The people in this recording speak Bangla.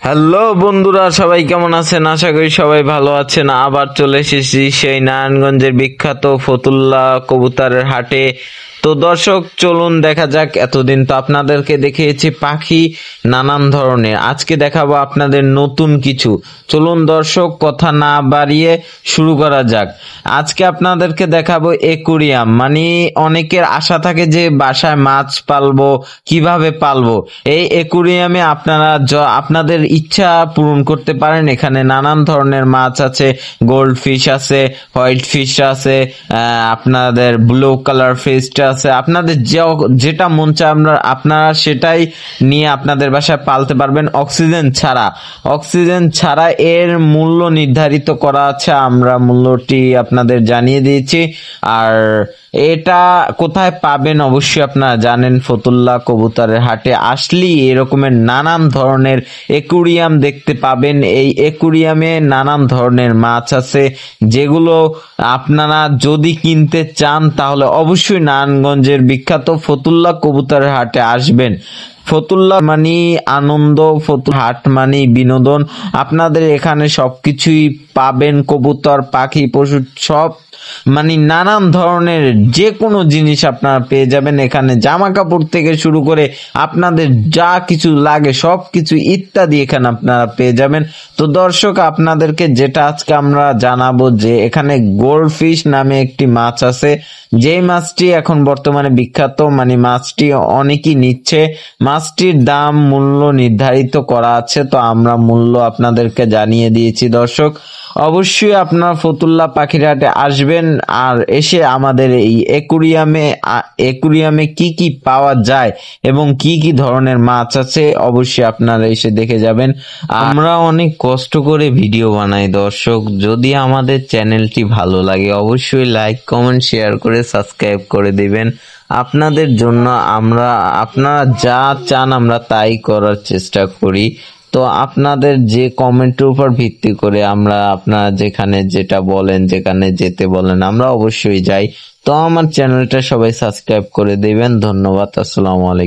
হ্যালো বন্ধুরা, সবাই কেমন আছেন? আশা করি সবাই ভালো আছেন। আবার চলে এসেছি সেই নারায়ণগঞ্জের বিখ্যাত ফতুল্লা কবুতরের হাটে। তো দর্শক, চলুন দেখা যাক। এতদিন তো আপনাদেরকে দেখিয়েছি পাখি নানান ধরনের, আজকে দেখাবো আপনাদের নতুন কিছু। চলুন দর্শক, কথা না বাড়িয়ে শুরু করা যাক। আজকে আপনাদেরকে দেখাবো একুরিয়াম। মানে অনেকের আশা থাকে যে বাসায় মাছ পালবো, কিভাবে পালবো। এই একুরিয়ামে আপনারা আপনাদের ইচ্ছা পূরণ করতে পারেন। এখানে নানান ধরনের মাছ আছে, গোল্ড ফিশ আছে, হোয়াইট ফিশ আছে, আপনাদের ব্লু কালার ফিশটা আছে। আপনাদের যেটা মন চায় আপনারা সেটাই নিয়ে আপনাদের বাসায় পালতে পারবেন, অক্সিজেন ছাড়া। এর মূল্য নির্ধারিত করা আছে, আমরা মূল্যটি আপনাদের জানিয়ে দিয়েছি। আর এটা কোথায় পাবেন অবশ্যই আপনারা জানেন, ফতুল্লা কবুতরের হাটে আসলেই এরকমের নানান ধরনের একুরিয়াম দেখতে পাবেন। এই একুরিয়ামে নানান ধরনের মাছ আছে, যেগুলো আপনারা যদি কিনতে চান তাহলে অবশ্যই নারায়ণগঞ্জের বিখ্যাত ফতুল্লা কবুতরের হাটে আসবেন। ফতুল্লা মানে আনন্দ, হাট মানে বিনোদন। আপনাদের এখানে সবকিছুই পাবেন, কবুতর, পাখি, পশু, সব মানে নানান ধরনের যে কোনো জিনিস আপনারা পেয়ে যাবেন এখানে। জামা কাপড় থেকে শুরু করে আপনাদের যা কিছু লাগে সবকিছু ইত্যাদি এখানে আপনারা পেয়ে যাবেন। তো দর্শক, আপনাদেরকে যেটা আজকে আমরা জানাবো যে এখানে গোল্ড ফিশ নামে একটি মাছ আছে, যে মাছটি এখন বর্তমানে বিখ্যাত। মানে মাছটি অনেকেই নিচ্ছে। মাছটির দাম মূল্য নির্ধারিত করা আছে, তো আমরা মূল্য আপনাদেরকে জানিয়ে দিয়েছি। দর্শক, অবশ্যই আপনারা ফতুল্লা পাখির হাটে আসবেন আর এসে আমাদের এই একুরিয়ামে কি কি পাওয়া যায় এবং কি কি ধরনের মাছ আছে অবশ্যই আপনারা এসে দেখে যাবেন। আমরা অনেক কষ্ট করে ভিডিও বানাই দর্শক। যদি আমাদের চ্যানেলটি ভালো লাগে অবশ্যই লাইক, কমেন্ট, শেয়ার করে সাবস্ক্রাইব করে দিবেন। আপনাদের জন্য আপনারা যা চান আমরা তাই করার চেষ্টা করি। তো আপনাদের যে কমেন্টের উপর ভিত্তি করে আমরা আপনারা যেখানে যেটা বলেন, যেখানে যেতে বলেন আমরা অবশ্যই যাই। তো আমার চ্যানেলটা সবাই সাবস্ক্রাইব করে দিবেন। ধন্যবাদ। আসসালামু আলাইকুম।